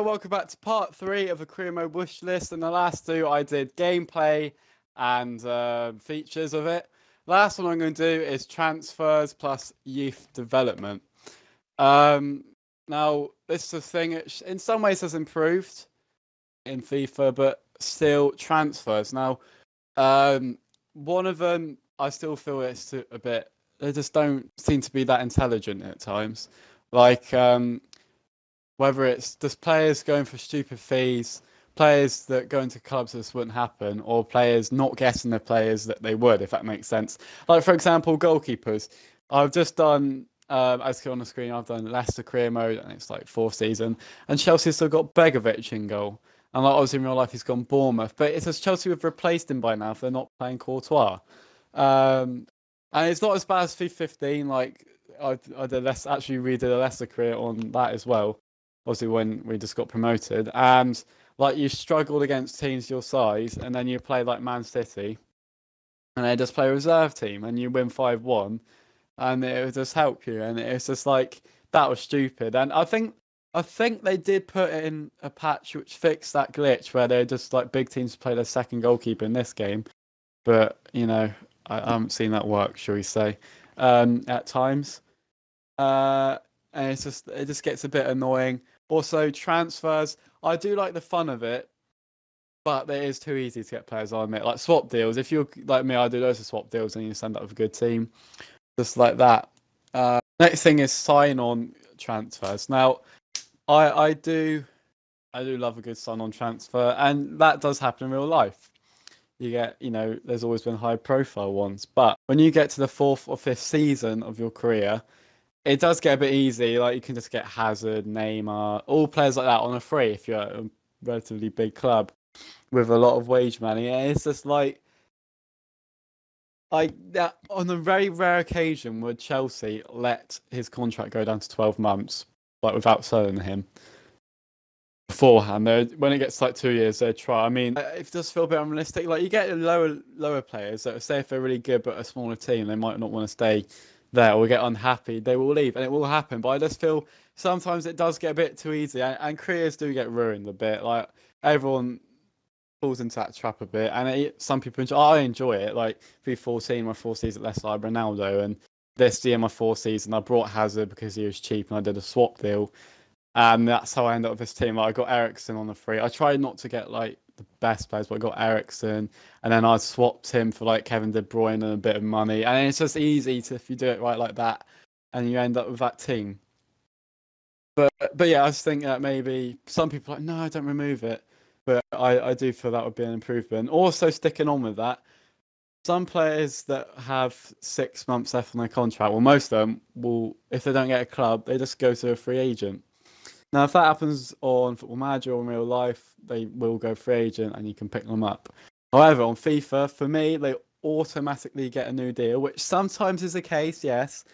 welcome back to part 3 of the career mode wish list. And the last 2 I did gameplay and features of it. Last one I'm going to do is transfers plus youth development. Now, this is a thing that in some ways has improved in FIFA, but still transfers. Now, one of them, I still feel it's a bit, they just don't seem to be that intelligent at times. Like, whether it's just players going for stupid fees, players that go into clubs this wouldn't happen, or players not getting the players that they would, if that makes sense. Like, for example, goalkeepers. I've just done, as you can on the screen, I've done Leicester career mode, and it's like 4th season, and Chelsea's still got Begovic in goal. And like, obviously in real life he's gone Bournemouth, but it's as Chelsea have replaced him by now if they're not playing Courtois. And it's not as bad as FIFA 15. Like, I did actually redid a Leicester career on that as well. Obviously, when we just got promoted, and like you struggled against teams your size, and then you play like Man City, and they just play a reserve team, and you win 5-1, and it would just help you, and it's just like that was stupid. And I think they did put in a patch which fixed that glitch where they're just like big teams play their second goalkeeper in this game, but you know I haven't seen that work, shall we say, at times. And it just gets a bit annoying. Also, transfers, I do like the fun of it, but it is too easy to get players on it. Like swap deals, if you're like me, I do loads of swap deals and you send up with a good team, just like that. Next thing is sign-on transfers. Now, I do love a good sign-on transfer, and that does happen in real life. You get, there's always been high-profile ones, but when you get to the 4th or 5th season of your career, it does get a bit easy. Like you can just get Hazard, Neymar, all players like that on a free if you're at a relatively big club with a lot of wage money. And it's just like that. On a very rare occasion would Chelsea let his contract go down to 12 months, like without selling him beforehand. When it gets like 2 years, they try. I mean, it does feel a bit unrealistic. Like you get lower players that say if they're really good but a smaller team, they might not want to stay there or get unhappy, they will leave, and it will happen. But I just feel sometimes it does get a bit too easy, and careers do get ruined a bit. Like everyone falls into that trap a bit, and some people enjoy. I enjoy it. Like V14, my 4 season at Leicester, I had Ronaldo, and this year my 4 season I brought Hazard because he was cheap, and I did a swap deal, and that's how I ended up with this team. Like I got Eriksen on the free. I tried not to get like the best players, but I got Eriksen, and then I swapped him for like Kevin De Bruyne and a bit of money, and it's just easy if you do it right like that, and you end up with that team. But yeah, I just think that maybe some people are like, no, don't remove it, but I do feel that would be an improvement. Also, sticking on with that, some players that have 6 months left on their contract, well, most of them will, if they don't get a club, they just go to a free agent. Now, if that happens on Football Manager or in real life, they will go free agent and you can pick them up. However, on FIFA, for me, they automatically get a new deal, which sometimes is the case, yes,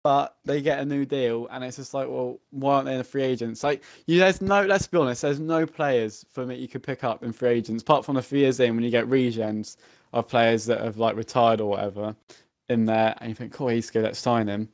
but they get a new deal, and it's just like, well, why aren't they in a free agents? Like, let's be honest, there's no players for me you could pick up in free agents, apart from a few years in when you get regens of players that have like retired or whatever in there, and you think, cool, he's good, let's sign him.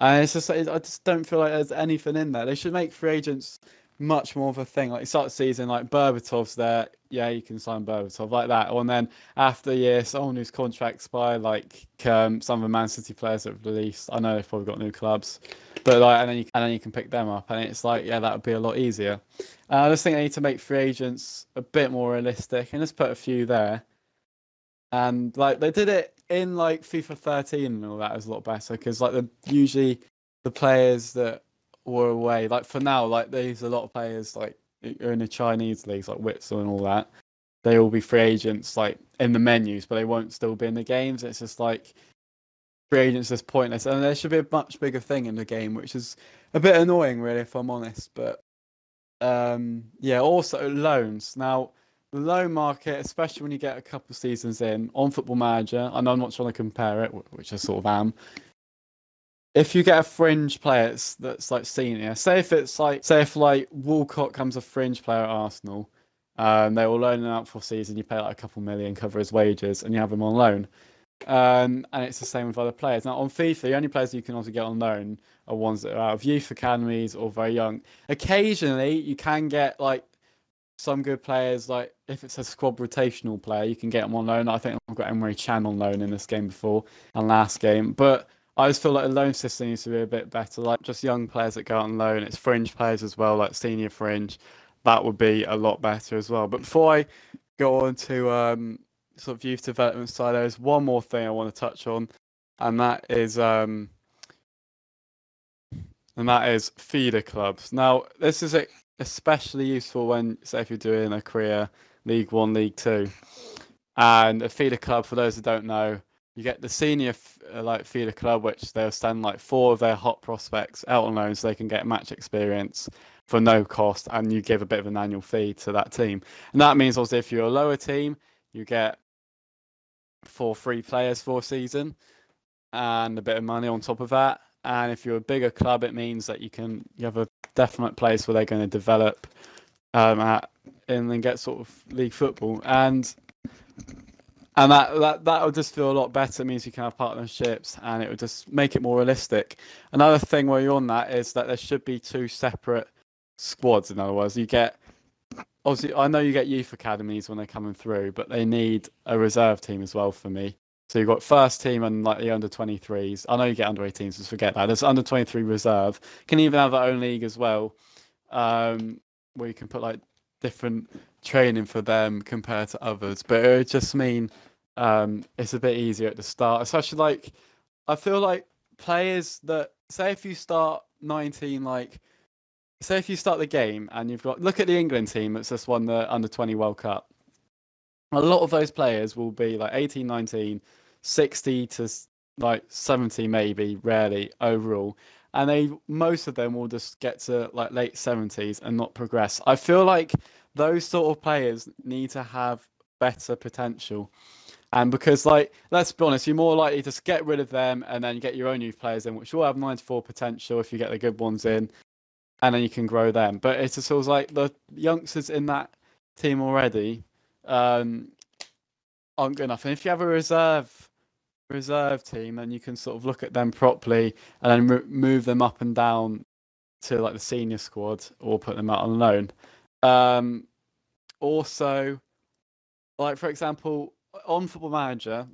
And it's just, I just don't feel like there's anything in there. They should make free agents much more of a thing. Like, start the season, like Berbatov's there, yeah, you can sign Berbatov like that. And then after a year, someone whose contract expire, like some of the Man City players that have released. I know they've probably got new clubs, but like, and then you can pick them up, and it's like, yeah, that would be a lot easier. I just think they need to make free agents a bit more realistic and just put a few there. And like they did it in like FIFA 13 and all that, is a lot better, because like usually the players that were away, like for now, like there's a lot of players like are in the Chinese leagues, like Witsel and all that. They will be free agents like in the menus, but they won't still be in the games. It's just like free agents is pointless, and there should be a much bigger thing in the game, which is a bit annoying, really, if I'm honest. But yeah, also loans. Now, the loan market, especially when you get a couple seasons in on Football Manager, I know I'm not trying to compare it, which I sort of am. If you get a fringe player that's like senior, say if Walcott comes a fringe player at Arsenal, they will loan him out for a season, you pay like a couple million, cover his wages, and you have him on loan. And it's the same with other players. Now on FIFA, the only players you can also get on loan are ones that are out of youth academies or very young. Occasionally, you can get like some good players, like if it's a squad rotational player, you can get them on loan. I think I've got Emery Chan on loan in this game before and last game, but I just feel like the loan system needs to be a bit better. Like just young players that go out on loan, it's fringe players as well, like senior fringe. That would be a lot better as well. But before I go on to sort of youth development side, there's one more thing I want to touch on, and that is feeder clubs. Now, this is especially useful when, say, if you're doing a career League One, League Two, and a feeder club. For those that don't know, you get the senior like feeder club, which they'll send like 4 of their hot prospects out on loan so they can get match experience for no cost, and you give a bit of an annual fee to that team. And that means also if you're a lower team, you get 4 free players for a season and a bit of money on top of that. And if you're a bigger club, it means that you have a definite place where they're going to develop and then get sort of league football, and that will just feel a lot better. It means you can have partnerships, and it would just make it more realistic. Another thing while you're on that is that there should be 2 separate squads. In other words, you get, obviously, I know you get youth academies when they're coming through, but they need a reserve team as well for me. So you've got first team and like the under 23s. I know you get under 18s, just forget that. There's under 23 reserve. Can even have their own league as well, where you can put like different training for them compared to others. But it would just mean it's a bit easier at the start. Especially like, I feel like players that, say if you start 19, like, say if you start the game and you've got, look at the England team that's just won the under 20 World Cup. A lot of those players will be like 18, 19, 60 to like 70 maybe, rarely overall. And most of them will just get to like late 70s and not progress. I feel like those sort of players need to have better potential. And because, like, let's be honest, you're more likely to get rid of them and then get your own youth players in, which will have 94 potential if you get the good ones in, and then you can grow them. But it's just sort of like the youngsters in that team already aren't good enough. And if you have a reserve team, then you can sort of look at them properly and then move them up and down to like the senior squad or put them out on loan. Also, like for example, on Football Manager,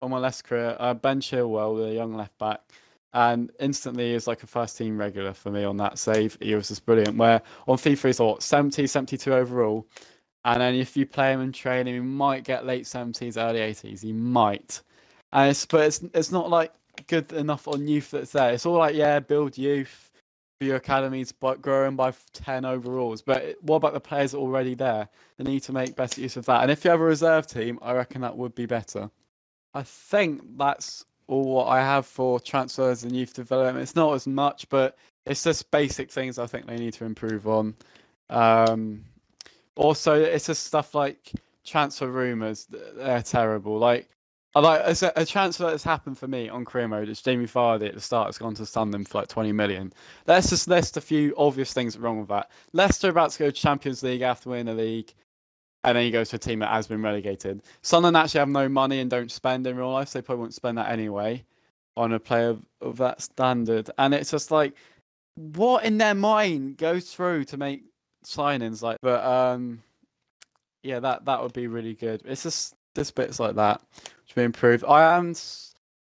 on my last career, Ben Chilwell, the young left back, and instantly is like a first team regular for me on that save. He was just brilliant. Where on FIFA he's what, 70, 72 overall. And then if you play him in training, he might get late 70s, early 80s. He might. And it's not like good enough on youth that's there. It's all like, yeah, build youth for your academies, but growing by 10 overalls. But what about the players already there? They need to make better use of that. And if you have a reserve team, I reckon that would be better. I think that's all what I have for transfers and youth development. It's not as much, but it's just basic things I think they need to improve on. Also, it's just stuff like transfer rumours. They're terrible. Like it's a transfer that's happened for me on career mode. It's Jamie Vardy at the start has gone to Sunderland for like 20 million. Let's just list a few obvious things wrong with that. Leicester about to go to Champions League after winning the league, and then he goes to a team that has been relegated. Sunderland actually have no money and don't spend in real life, so they probably won't spend that anyway on a player of that standard. And it's just like, what in their mind goes through to make signings like? But yeah, that would be really good. It's just bits like that which be improved. I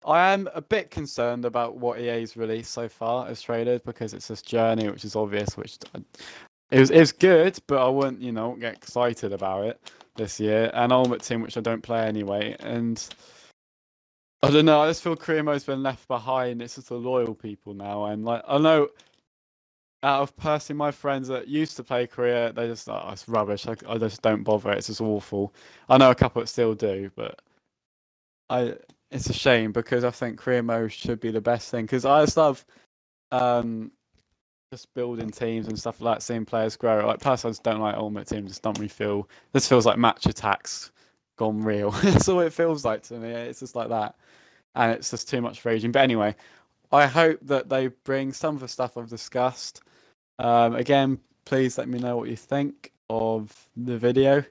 am a bit concerned about what EA's released so far as traded, because it's this Journey, which is obvious, which it was good, but I wouldn't get excited about it this year. And Ultimate Team, which I don't play anyway, and I don't know. I just feel career mode's been left behind. It's just the loyal people now, and like I know, out of personally my friends that used to play career, they just it's rubbish. I just don't bother. It's just awful. I know a couple that still do, but it's a shame, because I think career mode should be the best thing. Because I just love just building teams and stuff like that, seeing players grow. Like personally, I just don't like Ultimate Team. Just don't really feel. This feels like match attacks gone real. That's all it feels like to me. It's just like that, and it's just too much raging. But anyway, I hope that they bring some of the stuff I've discussed. Again, please let me know what you think of the video.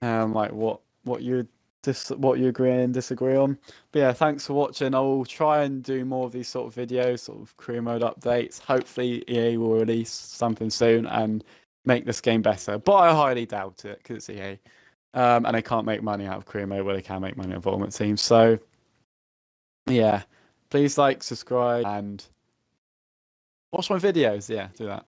Like what you just what you agree and disagree on. But yeah, thanks for watching. I'll try and do more of these sort of videos, sort of career mode updates. Hopefully EA will release something soon and make this game better, but I highly doubt it because it's EA. And they can't make money out of career mode where they can make money out of Ultimate Team. So yeah, please like, subscribe, and watch my videos. Yeah, do that.